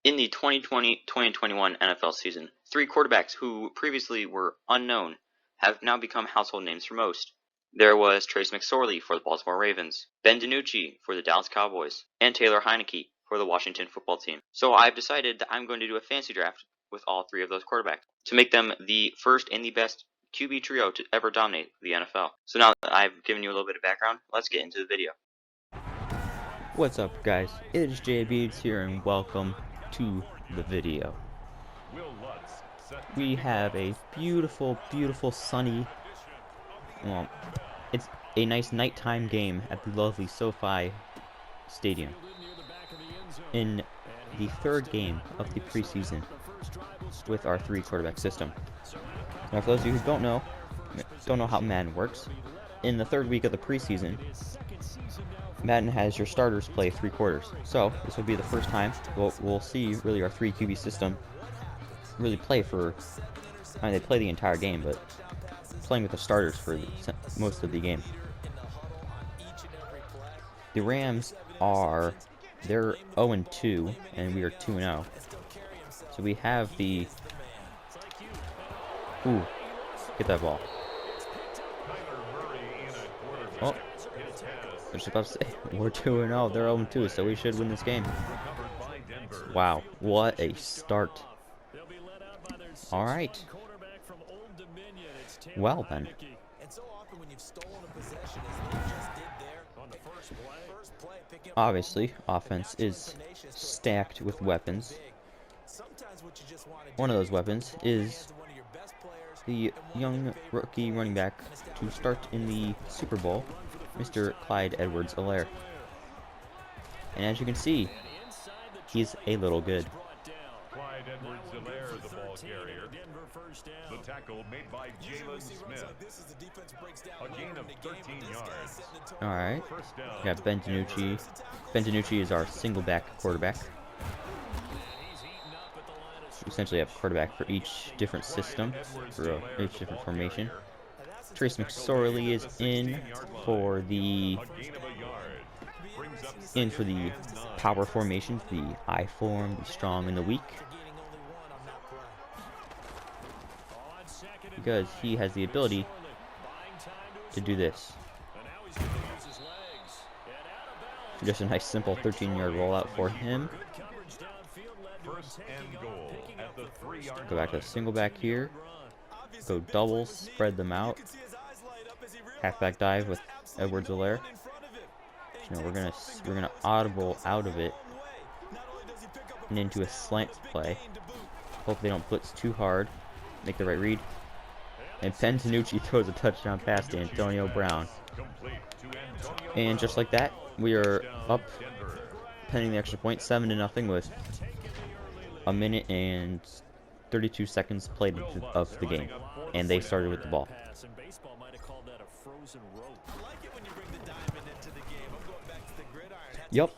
In the 2020-2021 NFL season, 3 quarterbacks who previously were unknown have now become household names for most. There was Trace McSorley for the Baltimore Ravens, Ben DiNucci for the Dallas Cowboys, and Taylor Heinicke for the Washington football team. So I've decided that I'm going to do a fantasy draft with all 3 of those quarterbacks to make them the first and the best QB trio to ever dominate the NFL. So now that I've given you a little bit of background, let's get into the video. What's up, guys? It is JBeats here, and welcome to the video. We have a beautiful, beautiful sunny, well, it's a nice nighttime game at the lovely SoFi Stadium in the 3rd game of the preseason with our 3 quarterback system. Now, for those of you who don't know how Madden works, in the 3rd week of the preseason, Madden has your starters play 3 quarters. So this will be the first time we'll see really our 3 QB system really play for. I mean, they play the entire game, but playing with the starters for most of the game. The Rams they're 0-2, and we are 2-0. So we have the. Ooh, get that ball. Oh. I was just about to say, we're 2-0, they're 0-2, so we should win this game. Wow, what a start. Alright. Well then. Obviously, offense is stacked with weapons. One of those weapons is the young rookie running back to start in the Super Bowl, Mr. Clyde Edwards-Helaire. And as you can see, he's a little good. Clyde Edwards-Helaire, the ball carrier. The tackle made by Jalen Smith. A gain of 13 yards. Alright. We got Ben DiNucci. Ben DiNucci is our single back quarterback. We essentially have a quarterback for each different system, for each different formation. Trace McSorley is in for the power formations, the I form, the strong and the weak, because he has the ability to do this. Just a nice simple 13-yard rollout for him. Go back to the single back here. Go doubles, spread them out. Halfback dive with Edwards-Helaire. So we're gonna audible out of it and into a slant play. Hope they don't blitz too hard. Make the right read. And Ben DiNucci throws a touchdown pass to Antonio Brown. And just like that, we are up, pending the extra point, 7-0 with a minute and 32 seconds played of the game, and they started with the ball. Yep.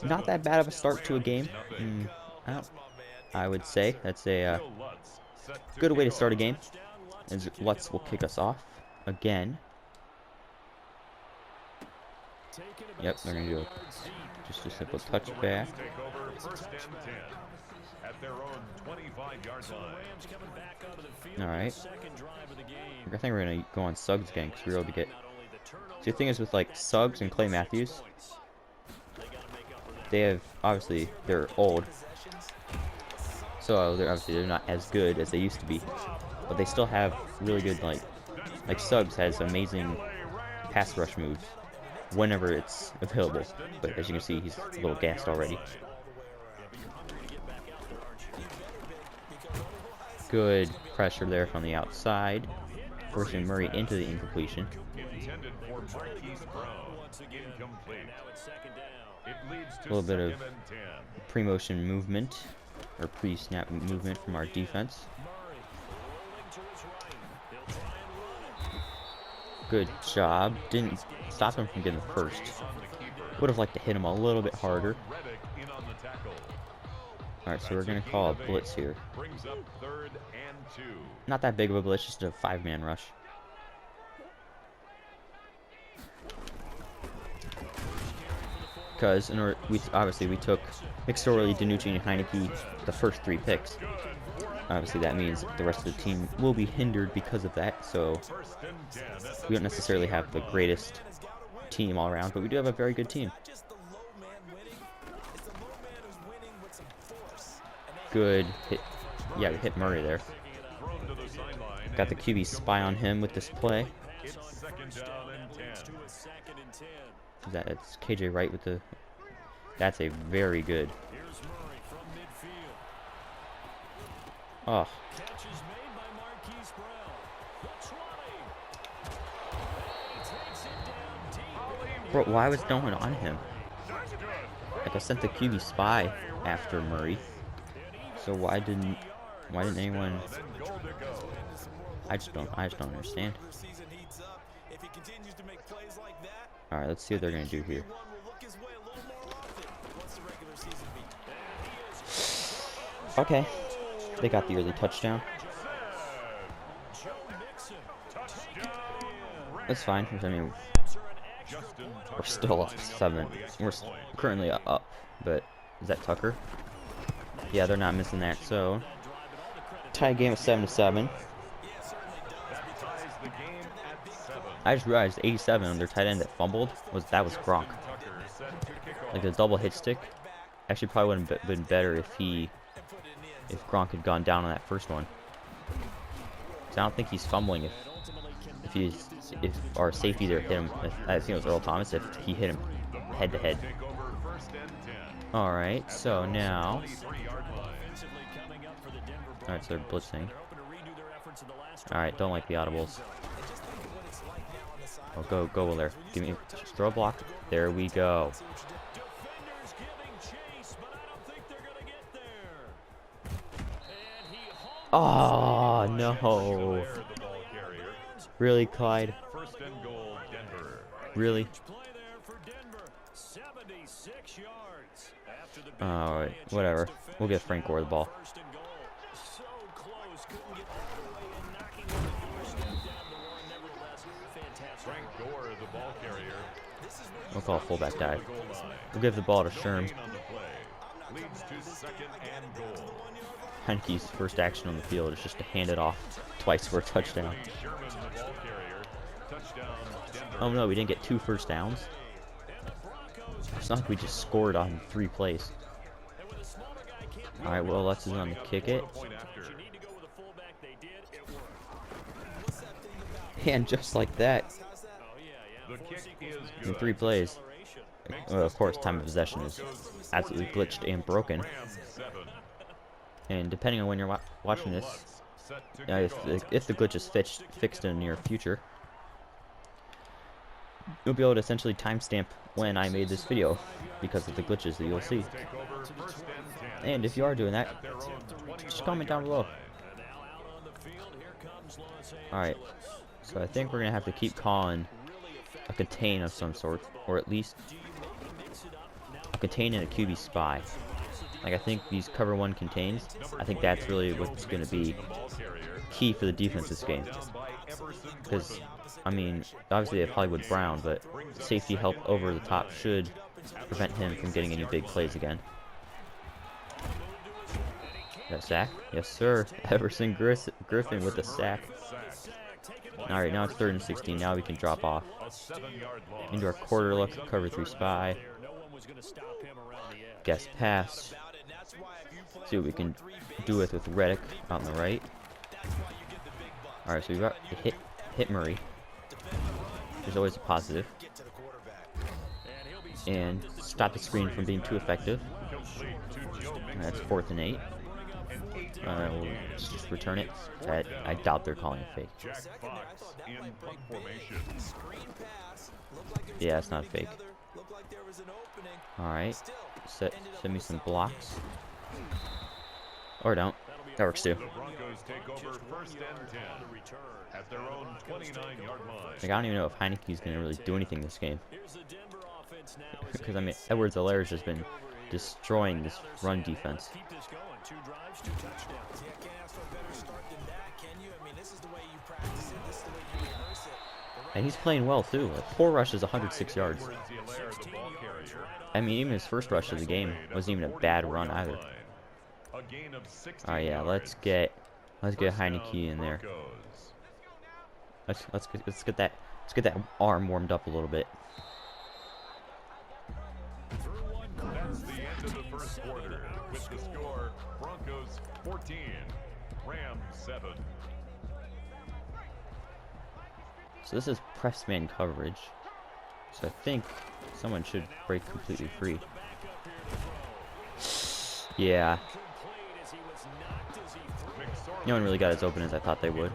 Not that bad of a start to a game. I would say that's a good way to start a game. As Lutz will kick us off again. Yep, they're gonna do just a simple touchback. Alright. I think we're gonna go on Suggs again because we're able to get. See, the thing is with like Suggs and Clay Matthews, they're old, so they're not as good as they used to be, but they still have really good like Suggs has amazing pass rush moves whenever it's available, but as you can see, he's a little gassed already. Good pressure there from the outside, forcing Murray into the incompletion. A little bit of pre-motion movement, or pre-snap movement from our defense. Good job. Didn't stop him from getting the first. Would have liked to hit him a little bit harder. Alright, so we're going to call a blitz here. Not that big of a blitz, just a 5-man rush. because obviously we took McSorley, DiNucci, and Heinicke the first 3 picks. Obviously that means the rest of the team will be hindered because of that, so we don't necessarily have the greatest team all around, but we do have a very good team. Good hit. Yeah, we hit Murray there. Got the QB spy on him with this play. It's KJ Wright with the... That's a very good... Oh. Bro, why was no one on him? Like, I sent the QB spy after Murray. So why didn't anyone... I just don't understand. Alright, let's see what they're gonna do here. Okay. They got the early touchdown. That's fine. I mean, we're still up 7. We're currently up, but is that Tucker? Yeah, they're not missing that. So tie game of 7-7. I just realized 87 on their tight end that fumbled was Gronk. Like the double hit stick actually probably would have been better if Gronk had gone down on that first one. So I don't think he's fumbling if our safety there hit him. I think it was Earl Thomas, if he hit him head to head. Alright, so now... Alright, so they're blitzing. Alright, don't like the audibles. Oh, go there. Give me... Throw a block. There we go. Oh, no. Really, Clyde? Really? Alright, whatever. We'll get Frank Gore the ball. We'll call a fullback dive. We'll give the ball to Sherm. Heinicke's first action on the field is just to hand it off twice for a touchdown. Oh no, we didn't get 2 first downs. It's not like we just scored on 3 plays. Alright, well, let's on to kick it. And just like that, in 3 plays. Well, of course, time of possession is absolutely glitched and broken. And depending on when you're watching this, if the glitch is fixed in the near future, you'll be able to essentially timestamp when I made this video because of the glitches that you'll see. And if you are doing that, just comment down below. Alright, so I think we're going to have to keep calling a contain of some sort, or at least a contain and a QB spy. Like, I think these cover 1 contains, I think that's really what's going to be key for the defense this game. Because, I mean, obviously they have Hollywood Brown, but safety help over the top should prevent him from getting any big plays again. That sack? Yes, sir. Everson Griffin with the sack. Alright, now it's 3rd and 16. Now we can drop off into our quarter look, cover 3 spy. Guess pass. See what we can do with Reddick on the right. Alright, so we got hit Murray. There's always a positive. And stop the screen from being too effective. And that's 4th and 8. We'll just return it. I doubt they're calling a fake. Yeah, it's not fake. Alright. Send me some blocks. Or don't. That works too. Like, I don't even know if Heinicke's going to really do anything this game. Because, I mean, Edwards-Helaire's just been destroying this run defense. And he's playing well too. Like, 4 rushes, 106 yards. I mean, even his first rush of the game wasn't even a bad run either. Alright, yeah, let's get Heinicke in there. Let's get that arm warmed up a little bit. That's the end of the first quarter. With the score, Broncos 14, Rams 7. So this is press man coverage. So I think someone should break completely free. Yeah. No one really got as open as I thought they would.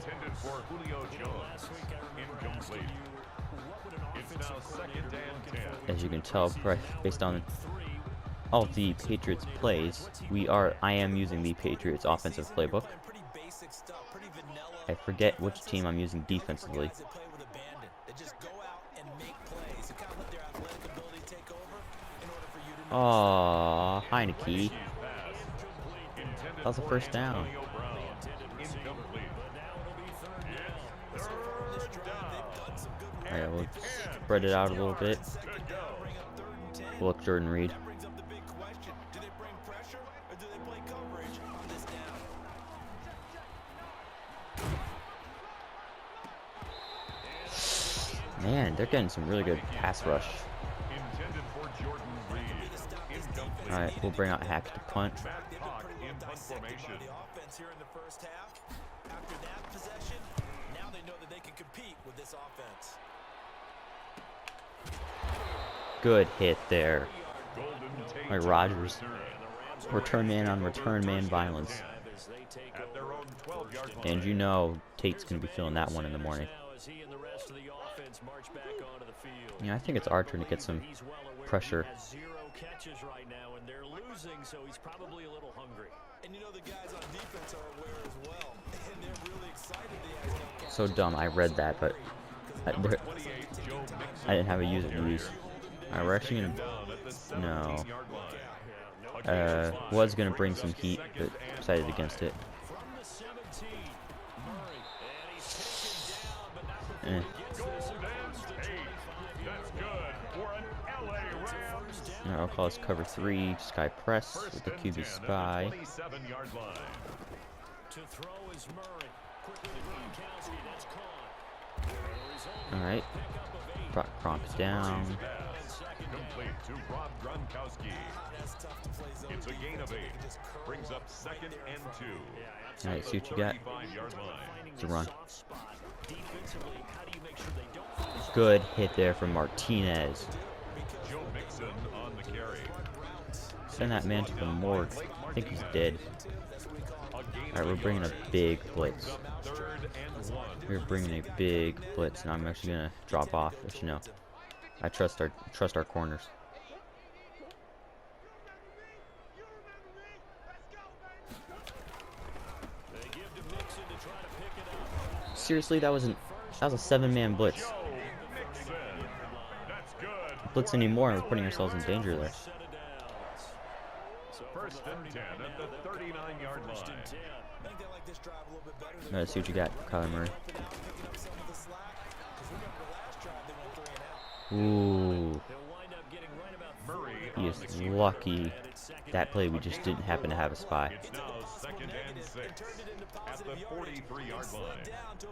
As you can tell, based on all of the Patriots plays, I am using the Patriots offensive playbook. I forget which team I'm using defensively. Oh, Heinicke. That was a first down. Alright, we'll spread it out a little bit. We'll look Jordan Reed. Man, they're getting some really good pass rush. Alright, we'll bring out Hack to punt. Good hit there. Alright, Rodgers. Return man on return man violence. And you know Tate's going to be feeling that one in the morning. Yeah, I think it's our turn to get some pressure. So dumb, I read that, but I didn't have a user to use. Alright, we're actually gonna... No. Was gonna bring some heat, but decided against it. I'll call this cover 3, sky press with the QB spy. Alright. Kronk's down. It's a gain of 8. Brings up 2nd and 2. Alright, see what you got. It's a run. Good hit there from Martinez. Send that man to the morgue. I think he's dead. Alright, we're bringing a big blitz. We're bringing a big blitz, and I'm actually gonna drop off, as you know. I trust our corners. Seriously, that was a 7-man blitz. Blitz anymore, and we're putting ourselves in danger there. First and 10 at the 39-yard line. Let's see what you got, Kyler Murray. Ooh. He is lucky that play we just didn't happen to have a spy.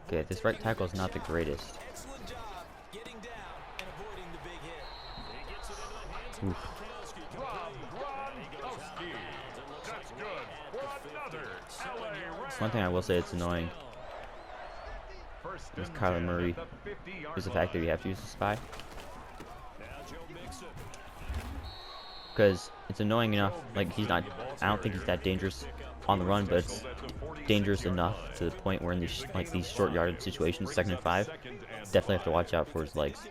Okay, this right tackle is not the greatest. Oof. One thing I will say it's annoying with Kyler Murray is the fact that we have to use the spy. Because it's annoying enough, like I don't think he's that dangerous on the run, but it's dangerous enough to the point where in these short yardage situations, 2nd and 5, definitely have to watch out for his legs.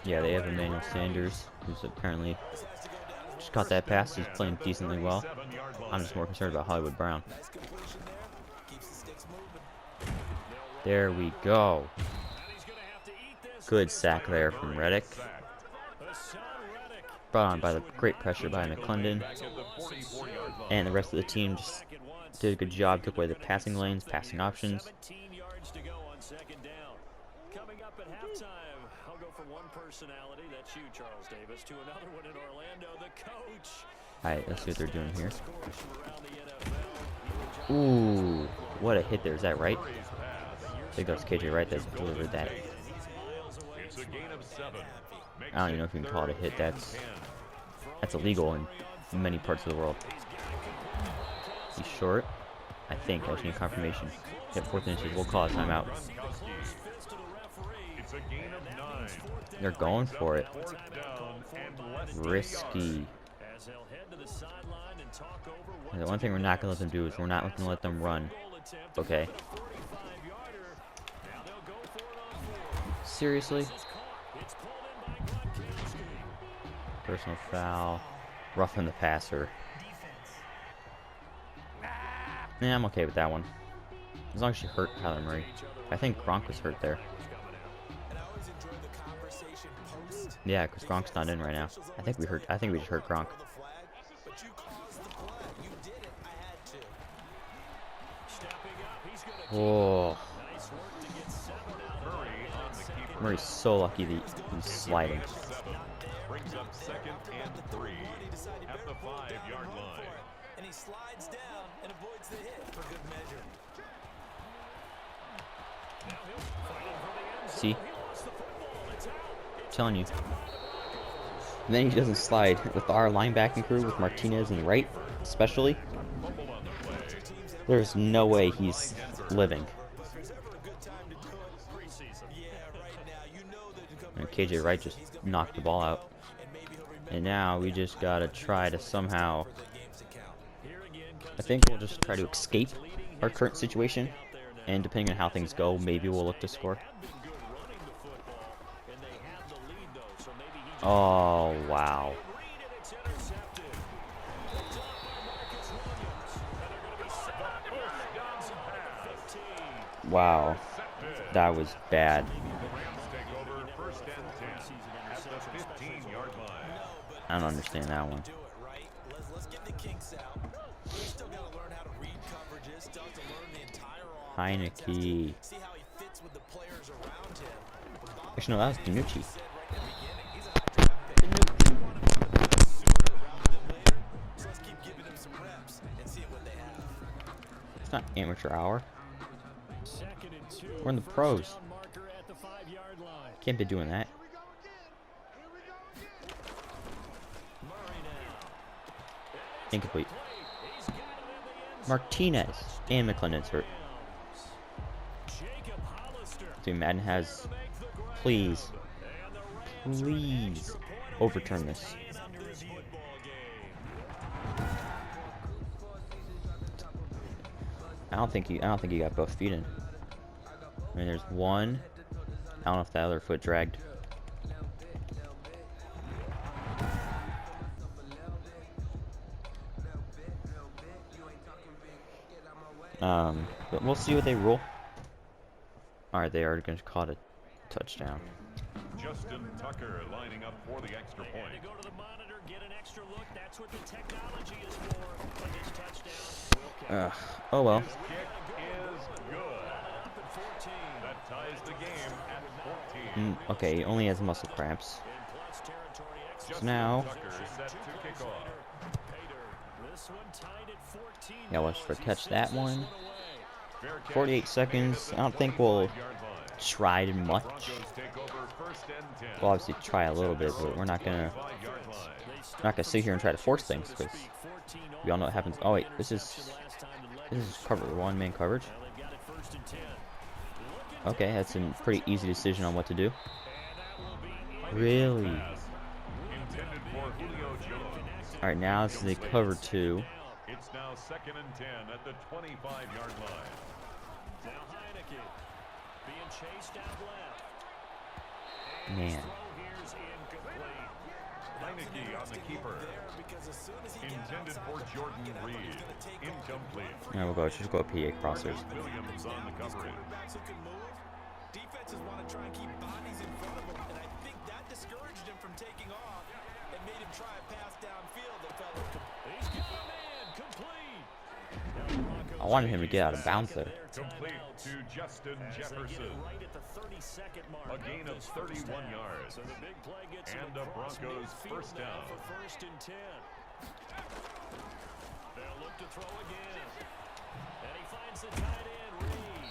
Yeah, they have Emmanuel Sanders, who's apparently just caught that pass. He's playing decently well. I'm just more concerned about Hollywood Brown. There we go. Good sack there from Reddick. brought on by the great pressure by McClendon. And the rest of the team just did a good job, took away the passing lanes, passing options. Coming up at halftime, I'll go from one personality, that's you, Charles Davis, to another one in Orlando, the coach. Alright, let's see what they're doing here. Ooh, what a hit there. Is that right? I think that was KJ Wright that delivered that. I don't even know if you can call it a hit. That's illegal in many parts of the world. He's short. I think. I just need confirmation. Hit 4th inches. We'll call a timeout. They're going for it. Risky. And the one thing we're not going to let them do is we're not going to let them run. Okay. Seriously? Personal foul. Roughing the passer. Yeah, I'm okay with that one. As long as she hurt Kyler Murray. I think Gronk was hurt there. Yeah, because Gronk's not in right now. I think we just hurt Gronk. Oh. Murray's so lucky that he's sliding. Brings up 2nd and 3 at the 5-yard line. And he slides down and avoids the hit for good measure. See? I'm telling you. And then he doesn't slide with our linebacking crew with Martinez and Wright, especially. There's no way he's living. And KJ Wright just knocked the ball out. And now we just gotta try to somehow... I think we'll just try to escape our current situation. And depending on how things go, maybe we'll look to score. Oh, wow. Wow. That was bad. I don't understand that one. Heinicke. Actually, no, that was DiNucci. It's not amateur hour. We're in the pros. Can't be doing that. Incomplete. Martinez and McClendon's hurt. So Madden has, please overturn this. I don't think he got both feet in. I mean, there's one. I don't know if that other foot dragged. But we'll see what they rule. Alright, they are going to call it a touchdown. Justin Tucker lining up for the extra point. Go to the monitor, get an extra look. That's what the technology is for this touchdown. Oh well. His kick is good. That ties the game at 14. Okay, he only has muscle cramps. So now, yeah, let's catch that one. 48 seconds. I don't think we'll try much. We'll obviously try a little bit, but we're not gonna sit here and try to force things because we all know what happens. Oh wait, this is cover one-man coverage. Okay, that's a pretty easy decision on what to do. Really? Alright, now this is a cover 2. It's now 2nd and 10 at the 25-yard line. Now Heinicke being chased out left. Man. Heinicke on the keeper. Intended for Jordan Reed. Incomplete. Yeah, we'll just go PA crossers. Williams on the coverage. Defenses want to try and keep bodies in front of him, and I think that discouraged him from taking off and made him I wanted him to get out of bounds there. Complete to Justin Jefferson. A gain of 31 yards. And the Broncos first down. They'll look to throw again. And he finds the tight end, Reed.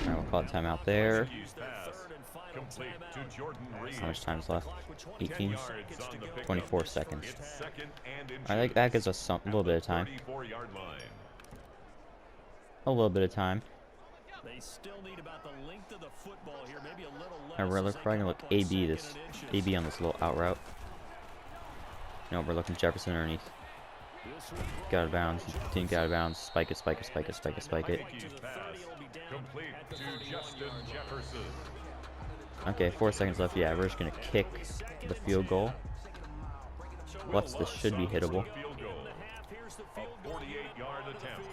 All right, we'll call a timeout there. Complete to Jordan Reed. How much time's left? 18? Yards on the pickup. 24 seconds. It's second and I think that gives us a little bit of time. 34-yard line. A little bit of time. They still need about the length of the football here, maybe a little less. And we're probably gonna look AB on this little out route. No, we're looking Jefferson underneath. Got out of bounds. Didn't get out of bounds. Spike it, spike it, spike it, spike it, spike it. Complete to Justin Jefferson. Okay, 4 seconds left. Yeah, we're just gonna kick the field goal. What's this? Should be hittable. Field goal. A 48-yard attempt.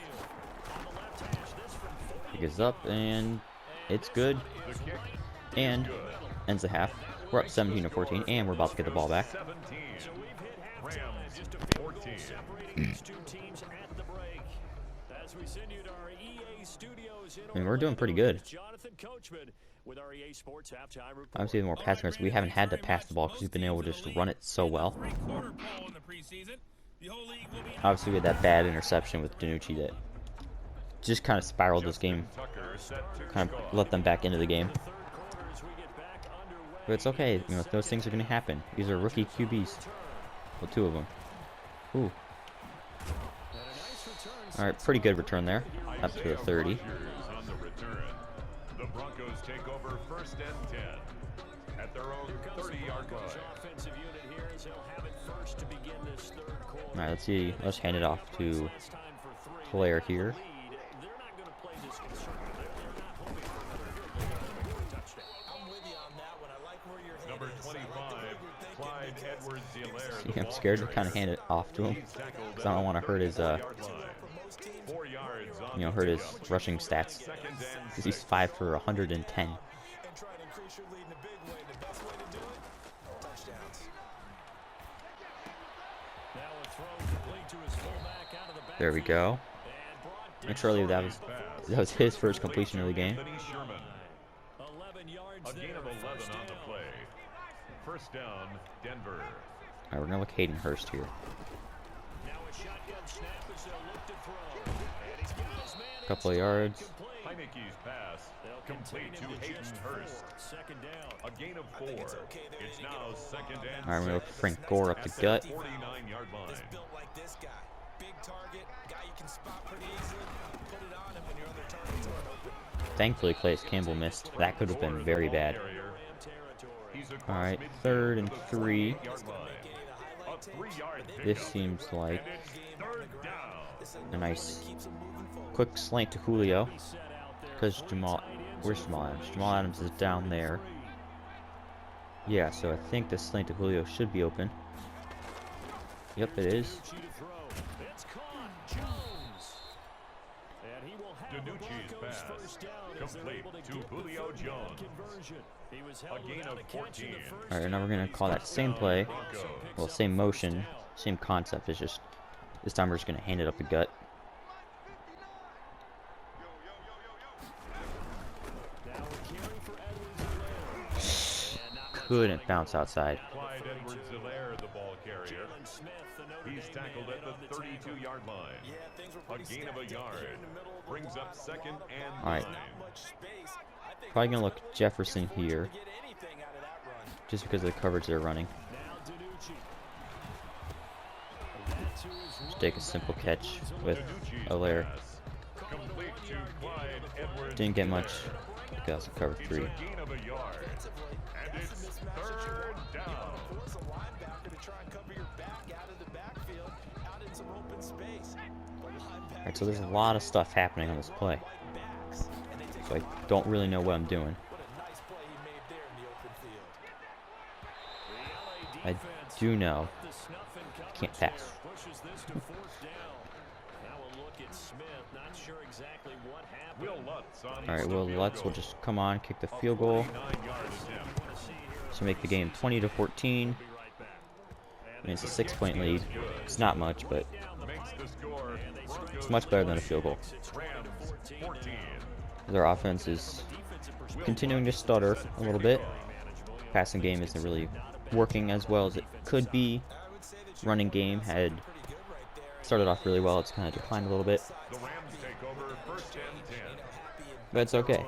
Pick is up and it's good. The kick And ends the half. We're up 17-14, and we're about to get the ball back. 17. Rams 14. I mean, we're doing pretty good. Obviously, the more passing yards, we haven't had to pass the ball because we've been able to just run it so well. Obviously, we had that bad interception with DiNucci that just kind of spiraled this game, kind of let them back into the game. But it's okay, you know, those things are going to happen. These are rookie QBs. Well, 2 of them. Ooh. Alright, pretty good return there. Up to a 30. On the return. The Broncos take over first and 10 at their own 30-yard line. Alright, let's see. Let's hand it off to player here. Number 25, Clyde Edwards-Helaire. See, I'm scared to kind of hand it off to him because I don't want to hurt his, 4 yards on you know, hurt his rushing stats. Because he's 5 for 110. There we go. McSorley, that was his first completion of the game. A gain of 11 on the play. First down, Denver. Alright, we're gonna look Hayden Hurst here. Couple of yards. Heinicke's pass complete to Hayden Hurst. A gain of 4. It's now second and Alright, we're gonna look Frank Gore up the gut. 49-yard line. Thankfully, Calais Campbell missed. That could have been very bad. Alright, 3rd and 3. This seems like a nice quick slant to Julio. Because where's Jamal Adams? Jamal Adams is down there. Yeah, so I think the slant to Julio should be open. Yep, it is. DiNucci's pass complete to Julio Jones. A gain of 14. Alright, now we're gonna call that same play. Well, same motion, same concept. It's just this time we're just gonna hand it up the gut. Couldn't bounce outside. Clyde Edwards-Helaire, the ball carrier. He's tackled at the 32-yard line. A gain of a yard. Brings up second and Alright. 9. Probably gonna look Jefferson here. Just because of the coverage they're running. Just take a simple catch with Helaire. Complete to Clyde Edwards-Helaire. Didn't get much because of cover 3. Gain of a yard. And it's 3rd down. Alright, so there's a lot of stuff happening on this play. So I don't really know what I'm doing. I do know I can't pass. Alright, Will Lutz will just come on, kick the field goal. So make the game 20-14. I mean, it's a 6-point lead. It's not much, but it's much better than a field goal. Their offense is continuing to stutter a little bit. Passing game isn't really working as well as it could be. Running game had started off really well. It's kind of declined a little bit. But it's okay.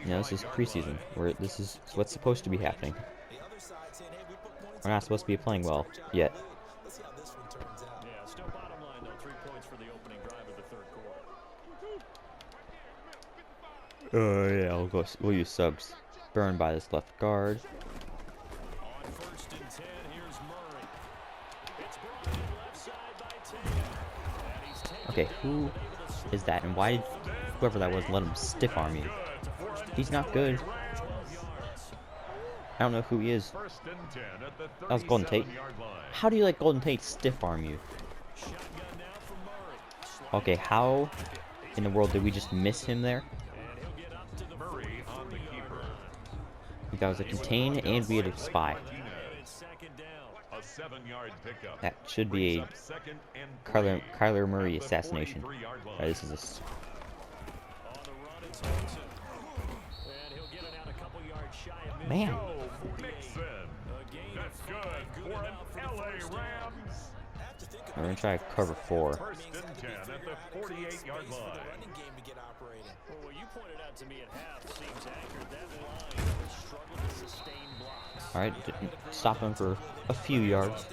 You know, this is preseason. This is what's supposed to be happening. We're not supposed to be playing well yet. Yeah, still bottom line though, 3 points for the opening drive of the third quarter. Yeah, we'll use subs. Burned by this left guard. On 1st and 10, here's Murray. It's brought in left side by Taylor. And he's taken Okay, who is that, and why did whoever that was let him stiff arm you? He's not good. I don't know who he is. That was Golden Tate. How do you let Golden Tate stiff arm you? Okay, how in the world did we just miss him there? That was a contain, and we had a spy. That should be a Kyler Murray assassination. Right, this is a... Man. We're going to try cover 4. First and 10 at the 48-yard line. Well, what you pointed out to me at half seems accurate. That line struggled to sustain blocks. Alright, stop him for a few yards.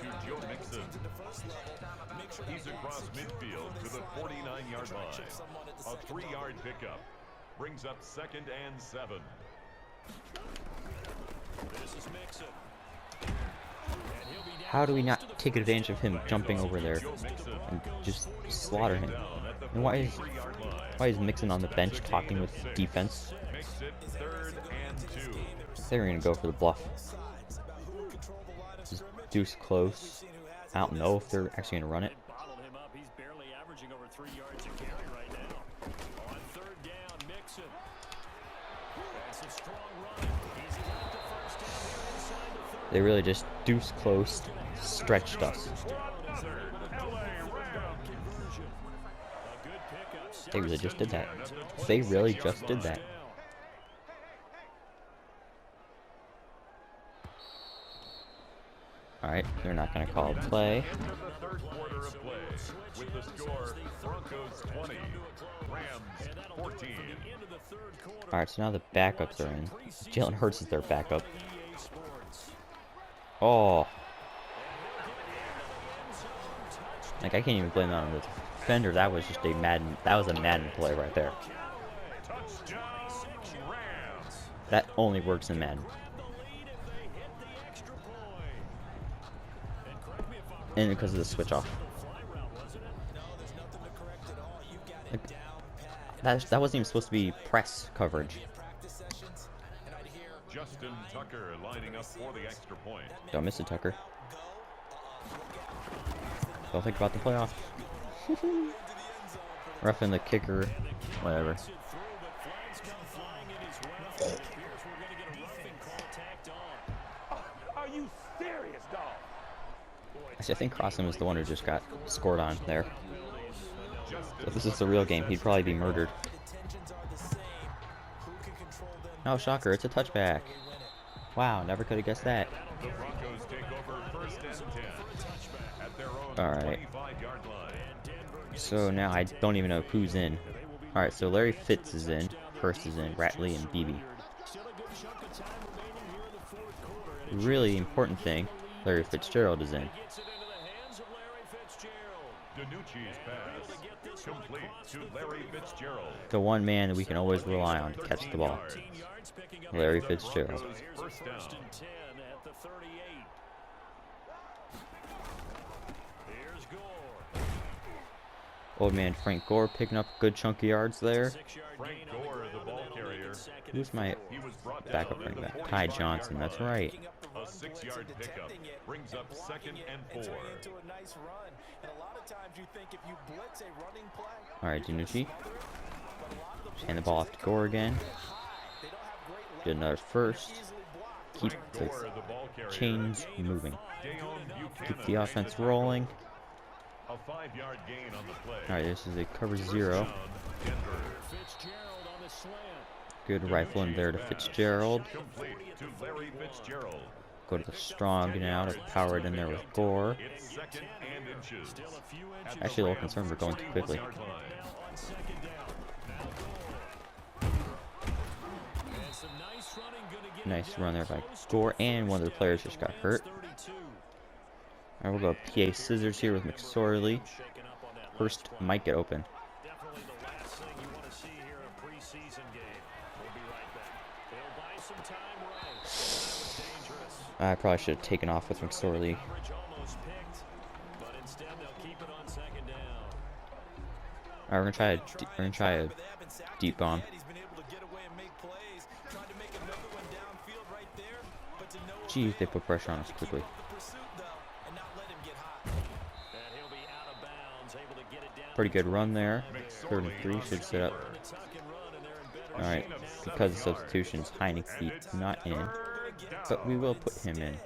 He's across midfield to the 49-yard line. A 3-yard pickup brings up 2nd and 7. This is Mixon. How do we not take advantage of him jumping over there and just slaughter him? And why is Mixon on the bench talking with defense? They're gonna go for the bluff. Just deuce close. I don't know if they're actually gonna run it. He's barely averaging over 3 yards a carry right now. On 3rd down, Mixon. That's a strong run. He's got the first down here inside the 30. They really just deuce close, stretched us. They really just did that. They really just did that. Alright, they're not going to call a play. Alright, so now the backups are in. Jalen Hurts is their backup. Oh. Like, I can't even blame that on the defender. That was just a Madden play right there. That only works in Madden. And because of the switch off. Like, that wasn't even supposed to be press coverage. Justin Tucker lining up for the extra point. Don't miss it, Tucker. Don't think about the playoff. Roughing the kicker, whatever. Are you serious, dog? Actually, I think Crossman was the one who just got scored on there. So if this is the real game, he'd probably be murdered. Oh, shocker, it's a touchback. Wow, never could have guessed that. Alright. So now I don't even know who's in. Alright, so Larry Fitz is in, Hurst is in, Ratley, and Beebe. Really important thing, Larry Fitzgerald is in. DiNucci's pass complete to Larry Fitzgerald. The one man that we can always rely on to catch the ball. Larry Fitzgerald. First down. Old man Frank Gore picking up a good chunk of yards there. Frank Gore, the ball carrier. Who's my backup running back? Ty Johnson, that's right. A 6-yard pickup brings up 2nd and 4. Alright, DiNucci. Hand the ball off to Gore again. Get another first. keep the chains moving. Keep the offense rolling. A 5-yard gain on the play. Alright, this is a cover 0. Good rifle in there to Fitzgerald. Complete to Larry Fitzgerald. Go to the strong now to power it in there with Gore. It's 2nd and inches. Actually, a little concerned we're going too quickly. Nice run there by Gore, and one of the players just got hurt. Alright, we'll go PA scissors here with McSorley. Hurst might get open. I probably should have taken off with McSorley. Alright, we're gonna try a deep bomb. Geez, they put pressure on us quickly. Pretty good run there. 3rd and 3 should set up. Alright, because of substitutions, Heinicke not in. But we will put him in.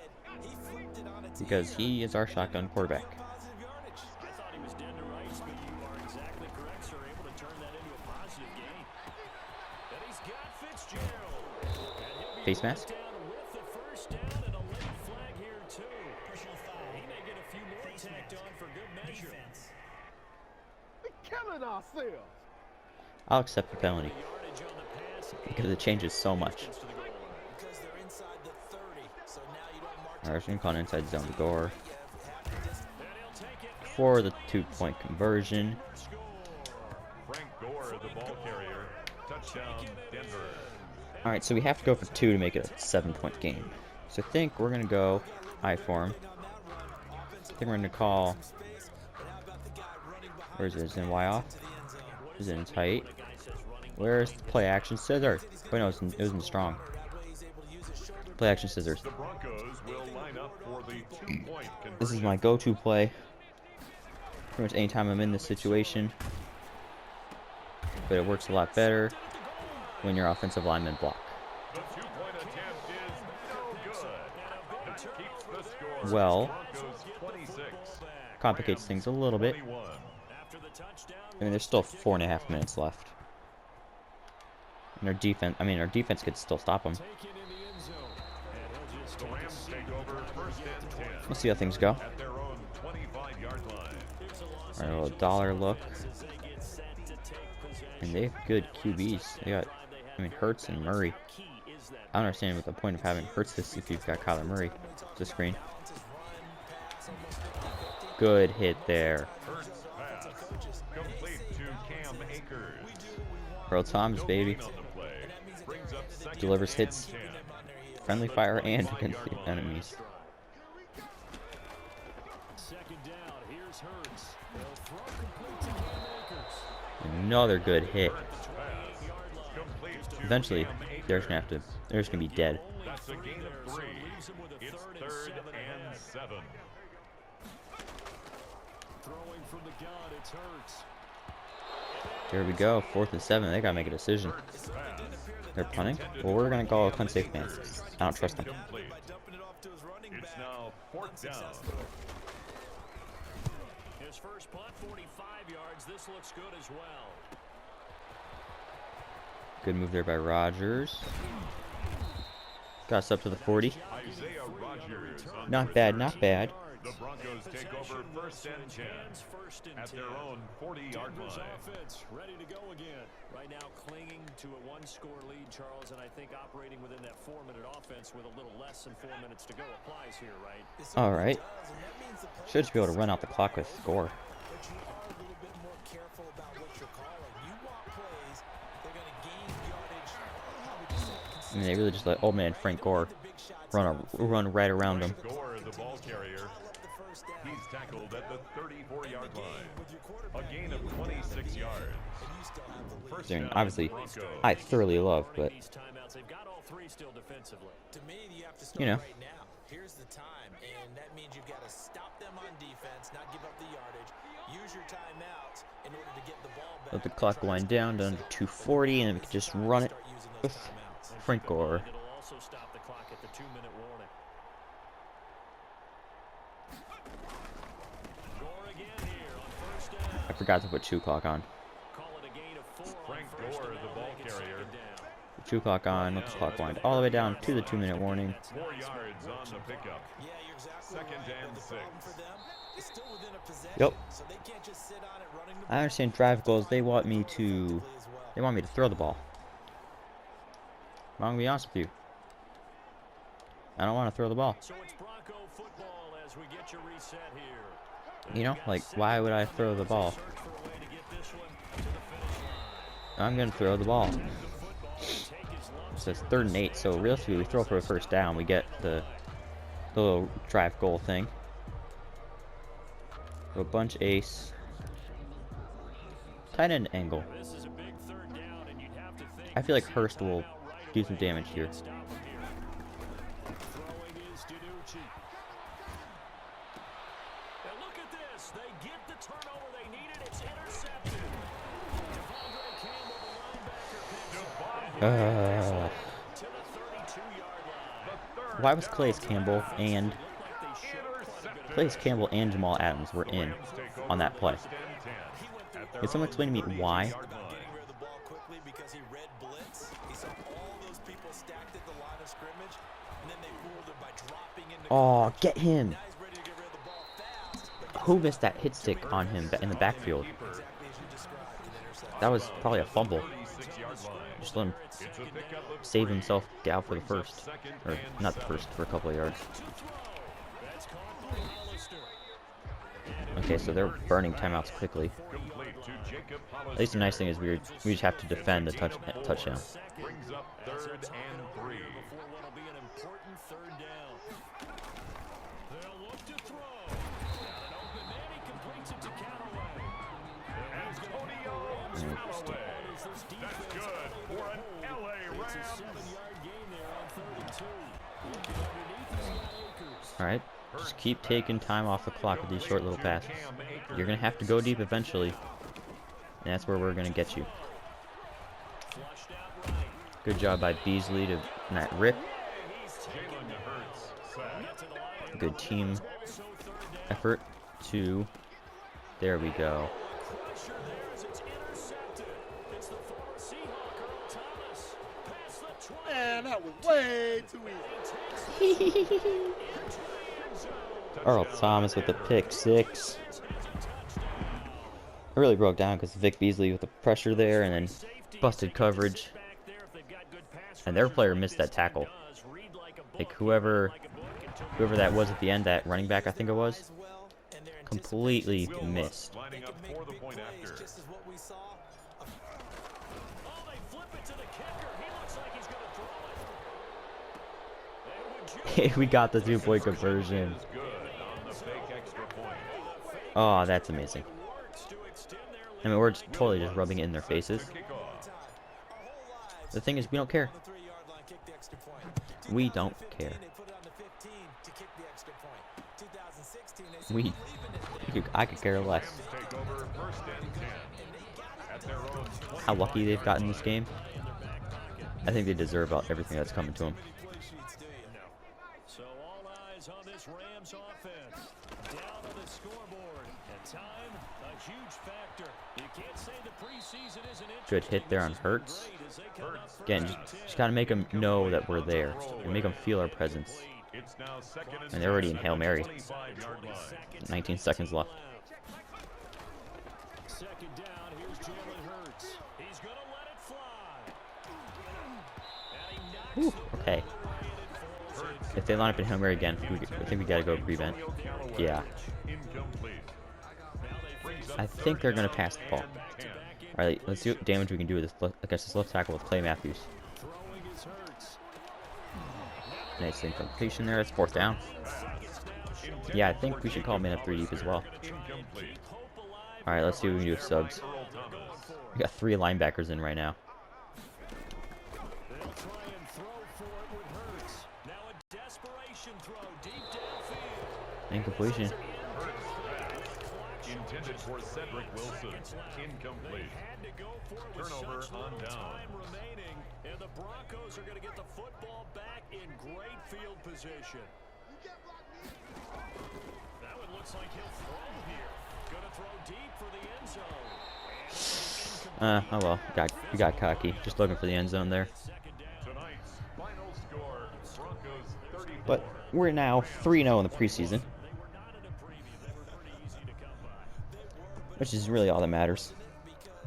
Because he is our shotgun quarterback. Face mask. I'll accept the penalty because it changes so much. Alright, we're gonna call an inside zone to Gore for the 2-point conversion. Frank Gore, the ball carrier. Touchdown, Denver. Alright, so we have to go for 2 to make it a 7-point game. So I think we're gonna go I form. I think we're gonna call. Where is it? Is it in Y off? Is it in tight? Where's the play action scissors? Wait, no, it was in strong. Play action scissors. The Broncos will line up for the 2-point conversion. This is my go-to play. Pretty much anytime I'm in this situation. But it works a lot better when your offensive linemen block. The 2-point attempt is no good. That keeps the score. Well, Broncos 26. complicates things a little bit. 21. I mean, there's still 4.5 minutes left. And our defense could still stop them. The Rams take over 1st and 10. We'll see how things go. At their own 25-yard line. Alright, a little dollar look. And they have good QBs. They got, Hurts and Murray. I don't understand what the point of having Hurts this if you've got Kyler Murray. The screen. Good hit there. Hurts pass. Complete to Cam Akers. Earl Thomas, baby. On the play. Brings up 2nd Delivers and hits. 10. Friendly fire and against the enemies. Another good hit. Eventually, they're just gonna be dead. That's a gain of 3. It's 3rd and 7. There we go, 4th and 7. They gotta make a decision. They're punting. Well, we're gonna call a punt safe man. I don't trust them. It's now 4th down. His first punt, 45 yards. This looks good as well. Good move there by Rodgers. Got us up to the 40. Isaiah Rodgers on Not bad, not bad. The Broncos take over 1st and 10 at their own 40-yard line. Offense ready to go again. Right now clinging to a 1-score lead, Charles, and I think operating within that 4-minute offense with a little less than 4 minutes to go applies here, right? All right. Should just be able to run out the clock with Gore. They really just let old man Frank Gore run right around him. Gore, the ball carrier. He's tackled at the 34-yard line. A gain of 26 yards. First down, Obviously, Broncos. I thoroughly love, but you know. Here's the time, and that means you've got to stop them on defense, not give up the yardage. Use your timeouts in order to get the ball back. Let the clock wind down to under 2:40, and then we can just run it with Frank Gore. It'll also stop the clock at the 2-minute forgot to put 2 clock on. Frank Gore, the ball carrier. 2 clock on, let the clock wind all the way down to the 2-minute warning. 4 yards on the pickup. Yeah, you're exactly Second right. and The 6. problem for them is still within a possession. Yep. So they can't just sit on it running the I understand drive goals. They want me to throw the ball. I'm gonna be honest with you. I don't want to throw the ball. So it's Bronco football as we get you reset here. You know, like, why would I throw the ball? Search for a way to get this one to the finish line. I'm gonna throw the ball. The football and take his lumps. So it's 3rd and 8. So realistically, we throw for a first down. We get the little drive goal thing. So a bunch ace. Tight end angle. This is a big 3rd down, and you'd have to think I feel like Hurst will do some damage here. stop him here. Throwing is DiNucci. And look at this. They get the turnover they needed. It's intercepted. Devondre Campbell, the linebacker, picks it to the 32-yard line. Why was Calais Campbell and Jamal Adams were in on that play? Can someone explain to me why? Getting rid of the ball quickly because he read blitz. He saw all those people stacked at the line of scrimmage, and then they fooled him by dropping into Oh, get him! Now he's ready to get rid of the ball fast. But Who missed that hit stick on him in the backfield? exactly as you described, an interception. That was probably a fumble. 36-yard line. Just let him It's a pickup of save 3. himself, get out for the Brings up first. second Or and not the 7. first, for a couple of yards. That's caught by Hollister. Okay, so they're burning timeouts quickly. Complete to Jacob Hollister. At least the nice thing is we just have to defend the touchdown. Brings up 3rd and 3. Before what'll be an important 3rd down. They'll look to throw. Got an open man. He completes it to Callaway. Antonio Callaway. That's good for an LA It's a Rams. 7-yard gain there on 3rd and 2. Looking underneath is Matt Akers. Alright, just keep taking time off the clock with these short little passes. You're going to have to go deep eventually. And that's where we're going to get you. Flushed out right. Good job by Beasley to not rip. Jalen Hurts sack. Good team effort to... There we go. Pressure there as it's intercepted. It's the former Seahawk, Earl Thomas. Past the 20. Man, that was way too easy. Earl Thomas with the pick 6. It really broke down because Vic Beasley with the pressure there and then busted coverage. And their player missed that tackle. Like whoever that was at the end, that running back I think it was, completely missed. Lining up for the point after. Just as what we saw. Oh, they flip it to the kicker. He looks like he's going to throw it. We got the 2-point conversion. Is good on the fake extra point. Oh, that's amazing. I mean, we're just totally just rubbing it in their faces. Kickoff. The thing is, we don't care. The 3-yard line kicked the extra point. We don't 2015, care. They put it on the 15 to kick the extra point. 2016, they said, "We believe in it." I could care less. Rams take over 1st and 10. At their own 20. How lucky they've gotten this game. I think they deserve everything that's coming to them. So all eyes on this Rams offense. Down on the scoreboard. And time, a huge factor. You can't say the preseason isn't Good hit there on Hurts. Again, just gotta make them know that we're there and make them feel our presence. It's now 2nd And they're already in at Hail the Mary. 25-yard line. 19 seconds left. 2nd down, here's Jalen Hurts. He's going to let it fly. And he knocks Whew, okay. If they line up in Hail Mary again, I think we gotta go prevent. Yeah. Incomplete. I think they're gonna pass the ball. Alright, let's see what damage we can do with this against this left tackle with Clay Matthews. throwing his Hurts. Nice incompletion there. That's 4th down. Yeah, I think we should call man up 3 deep as well. Incomplete. Alright, let's see what we can do with subs. Earl Thomas. We got 3 linebackers in right now. They'll try and throw for it with Hurts. Now a desperation throw deep downfield. Incompletion. Intended for Cedric Wilson. Incomplete. Had to go for it with Turnover such on little down. time remaining, and the Broncos are going to get the football back in great field position. That one looks like he'll throw here. Going to Oh well, we got cocky. Just looking for the end zone there. Tonight's final score, Broncos 34. But we're now 3-0 in the preseason, which is really all that matters.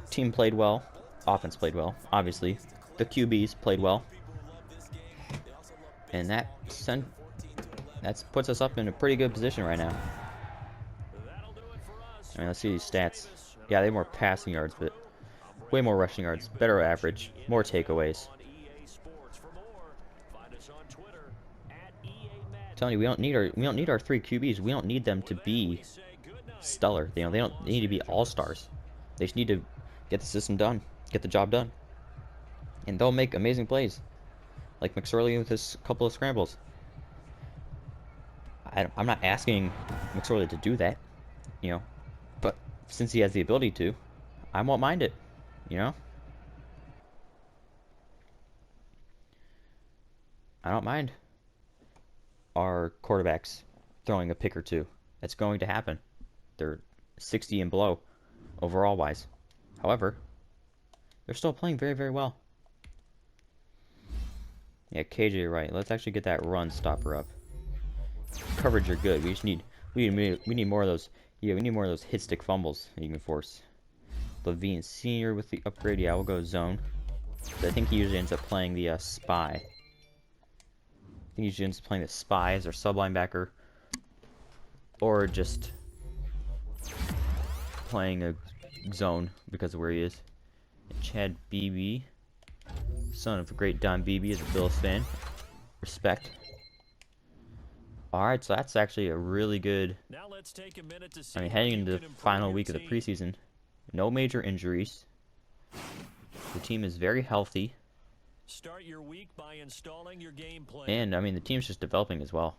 Team played well, offense played well, obviously. The QBs played well, and that puts us up in a pretty good position right now. I mean, let's see these stats. Yeah, they have more passing yards, but way more rushing yards, better average, more takeaways. I'm telling you, we don't need our 3 QBs. We don't need them to be stellar. They don't need to be all-stars. They just need to get the system done, get the job done, and they'll make amazing plays, like McSorley with his couple of scrambles. I'm not asking McSorley to do that, but since he has the ability to, I won't mind it, I don't mind our quarterbacks throwing a pick or two. That's going to happen. They're 60 and below overall wise. However, they're still playing very, very well. Yeah, KJ right. Let's actually get that run stopper up. Coverage are good. We need more of those. Yeah, we need more of those hit stick fumbles that you can force. Levine Sr. with the upgrade. Yeah, we'll go zone. But I think he usually ends up playing the spy. I think he usually ends up playing the spy as our sub linebacker, or just playing a zone because of where he is. And Chad Beebe, son of a great Don Beebe, is a Bills fan. Respect. Alright, so that's actually a really good... I mean, heading into the final week of the preseason, no major injuries. The team is very healthy. Start your week by installing your game plan. And, I mean, the team's just developing as well.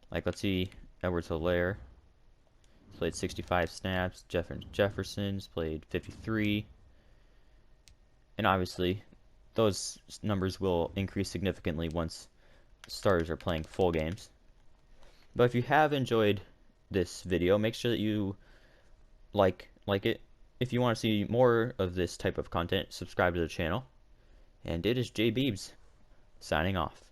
Like, let's see, Edwards-Helaire played 65 snaps. Jefferson's played 53. And obviously, those numbers will increase significantly once starters are playing full games. But if you have enjoyed this video, make sure that you like it. If you want to see more of this type of content, subscribe to the channel. And it is J Beebs signing off.